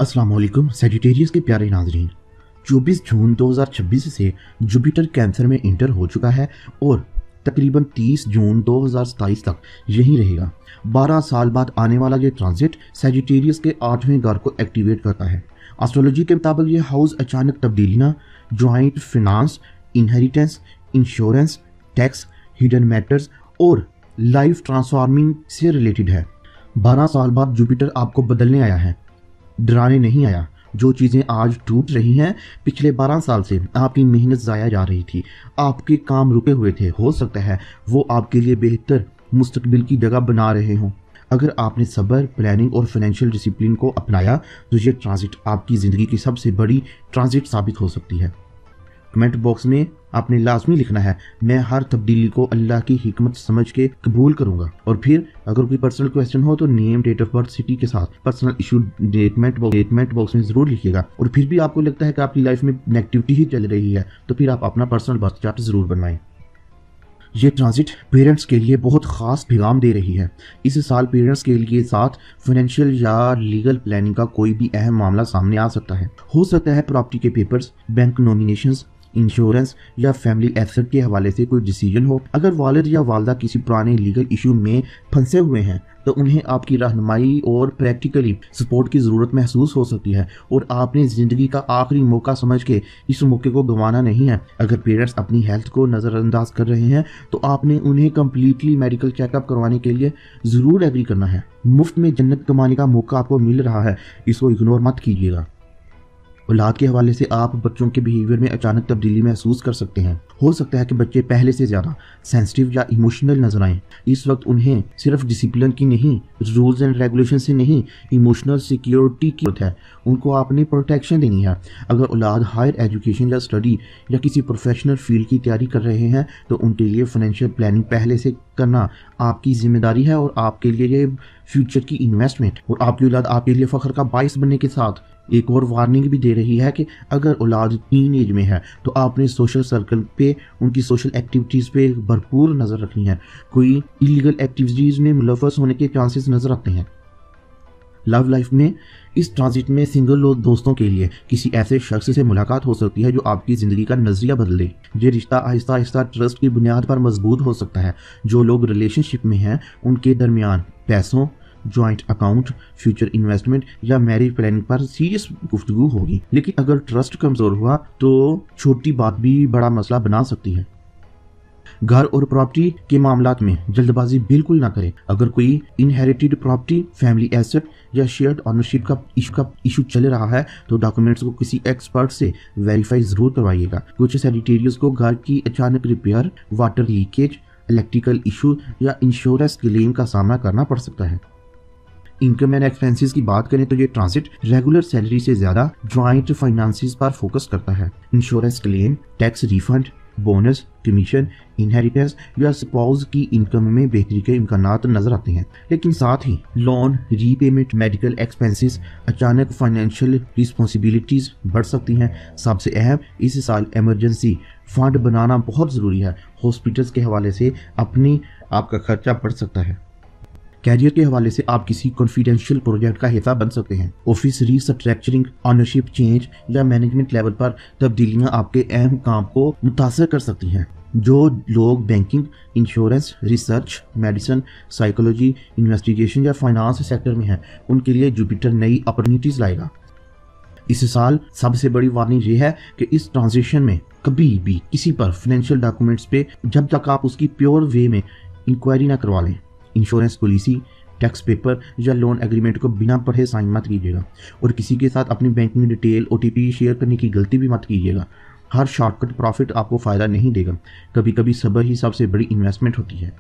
अस्सलाम वालेकुम सैजिटेरियस के प्यारे नाजरीन। 24 जून 2026 से जुपिटर कैंसर में इंटर हो चुका है और तकरीबन 30 जून 2027 तक यही रहेगा। 12 साल बाद आने वाला ये ट्रांजिट सैजिटेरियस के 8वें घर को एक्टिवेट करता है। एस्ट्रोलॉजी के मुताबिक ये हाउस अचानक तब्दीलियाँ, joint finance, inheritance, insurance, tax, hidden matters और लाइफ ट्रांसफॉर्मिंग से रिलेटेड है। 12 साल बाद जुपिटर आपको बदलने आया है, डराने नहीं आया। जो चीज़ें आज टूट रही हैं, पिछले 12 साल से आपकी मेहनत ज़ाया जा रही थी, आपके काम रुके हुए थे, हो सकता है वो आपके लिए बेहतर मुस्तकबिल की जगह बना रहे हों। अगर आपने सब्र, प्लानिंग और फाइनेंशियल डिसिप्लिन को अपनाया तो ये ट्रांजिट आपकी ज़िंदगी की सबसे बड़ी ट्रांजिट साबित हो सकती है। कमेंट बॉक्स में आपने लाजमी लिखना है, मैं हर तब्दीली को अल्लाह की हिकमत समझ के कबूल करूंगा। और फिर अगर कोई पर्सनल क्वेश्चन हो तो name, date of birth, city के साथ पर्सनल इशू डेटमेंट बॉक्स में ज़रूर लिखिएगा। और फिर भी आपको लगता है कि आपकी लाइफ में नेगेटिविटी ही चल रही है तो फिर आप अपना पर्सनल बर्थ चार्ट ज़रूर बनवाएं। ये ट्रांजिट पेरेंट्स के लिए बहुत ख़ास पैगाम दे रही है। इस साल पेरेंट्स के लिए साथ फाइनेंशियल या लीगल प्लानिंग का कोई भी अहम मामला सामने आ सकता है। हो सकता है प्रॉपर्टी के पेपर्स, बैंक नॉमिनेशंस, इंश्योरेंस या फैमिली एसेट के हवाले से कोई डिसीजन हो। अगर वालिद या वालदा किसी पुराने लीगल इशू में फंसे हुए हैं तो उन्हें आपकी रहनुमाई और प्रैक्टिकली सपोर्ट की ज़रूरत महसूस हो सकती है और आपने ज़िंदगी का आखिरी मौका समझ के इस मौके को गंवाना नहीं है। अगर पेरेंट्स अपनी हेल्थ को नज़रअंदाज कर रहे हैं तो आपने उन्हें कम्प्लीटली मेडिकल चेकअप करवाने के लिए ज़रूर एग्री करना है। मुफ्त में जन्नत कमाने का मौका आपको मिल रहा है, इसको इग्नोर मत कीजिएगा। औलाद के हवाले से आप बच्चों के बिहेवियर में अचानक तब्दीली महसूस कर सकते हैं। हो सकता है कि बच्चे पहले से ज़्यादा सेंसिटिव या इमोशनल नजर आएं। इस वक्त उन्हें सिर्फ डिसिप्लिन की नहीं, रूल्स एंड रेगुलेशन से नहीं, इमोशनल सिक्योरिटी की जरूरत है। उनको आपने प्रोटेक्शन देनी है। अगर औलाद हायर एजुकेशन या स्टडी या किसी प्रोफेशनल फील्ड की तैयारी कर रहे हैं तो उनके लिए फाइनेंशियल प्लानिंग पहले से करना आपकी जिम्मेदारी है और आपके लिए ये फ्यूचर की इन्वेस्टमेंट। और आपकी औलाद आपके लिए फ़ख्र का बाइस बनने के साथ एक और वार्निंग भी दे रही है कि अगर औलाद टीन एज में है तो आपने सोशल सर्कल पे, उनकी सोशल एक्टिविटीज़ पे भरपूर नज़र रखनी है। कोई इलीगल एक्टिविटीज़ में मुलव्वस होने के चांसेस नज़र आते हैं। लव लाइफ में इस ट्रांजिट में सिंगल दोस्तों के लिए किसी ऐसे शख्स से मुलाकात हो सकती है जो आपकी ज़िंदगी का नज़रिया बदले। ये रिश्ता आहिस्ता आहिस्ता ट्रस्ट की बुनियाद पर मजबूत हो सकता है। जो लोग रिलेशनशिप में हैं उनके दरमियान पैसों, जॉइंट अकाउंट, फ्यूचर इन्वेस्टमेंट या मैरिज प्लानिंग पर सीरियस गुफ्तगू होगी। लेकिन अगर ट्रस्ट कमज़ोर हुआ तो छोटी बात भी बड़ा मसला बना सकती है। घर और प्रॉपर्टी के मामलात में जल्दबाजी बिल्कुल ना करें। अगर कोई इनहेरिटेड प्रॉपर्टी, फैमिली एसेट या शेयर्ड ऑनरशिप का इशू चल रहा है तो डॉक्यूमेंट्स को किसी एक्सपर्ट से वेरीफाई ज़रूर करवाइएगा। कुछ सैजिटेरियस को घर की अचानक repair, water leakage, electrical issue या इंश्योरेंस क्लेम का सामना करना पड़ सकता है। इनकम एंड एक्सपेंसेस की बात करें तो ये ट्रांजिट रेगुलर सैलरी से ज़्यादा जॉइंट फाइनेंसेस पर फोकस करता है। Insurance claim, tax refund, bonus, commission, inheritance या स्पाउस की इनकम में बेहतरी के इम्कानात नजर आते हैं। लेकिन साथ ही लोन रीपेमेंट, मेडिकल एक्सपेंसेस, अचानक फाइनेंशियल रिस्पॉन्सिबिलिटीज़ बढ़ सकती हैं। सबसे अहम, इस साल इमरजेंसी फंड बनाना बहुत ज़रूरी है। हॉस्पिटल्स के हवाले से आपका खर्चा बढ़ सकता है। कैरियर के हवाले से आप किसी कॉन्फिडेंशियल प्रोजेक्ट का हिस्सा बन सकते हैं। ऑफिस रीस्ट्रक्चरिंग, ऑनरशिप चेंज या मैनेजमेंट लेवल पर तब्दीलियां आपके अहम काम को मुतासर कर सकती हैं। जो लोग banking, insurance, research, medicine, psychology, investigation या फाइनेंस सेक्टर में हैं उनके लिए जुपिटर नई अपॉर्चुनिटीज़ लाएगा। इस साल सबसे बड़ी वार्निंग ये है कि इस ट्रांजिशन में कभी भी किसी पर फाइनेंशियल डॉक्यूमेंट्स पे जब तक आप उसकी प्योर वे में इंक्वायरी ना करवा लें, इंश्योरेंस पॉलिसी, टैक्स पेपर या लोन एग्रीमेंट को बिना पढ़े साइन मत कीजिएगा। और किसी के साथ अपनी बैंकिंग डिटेल, OTP शेयर करने की गलती भी मत कीजिएगा। हर शॉर्टकट प्रॉफिट आपको फ़ायदा नहीं देगा। कभी कभी सब्र ही सबसे बड़ी इन्वेस्टमेंट होती है।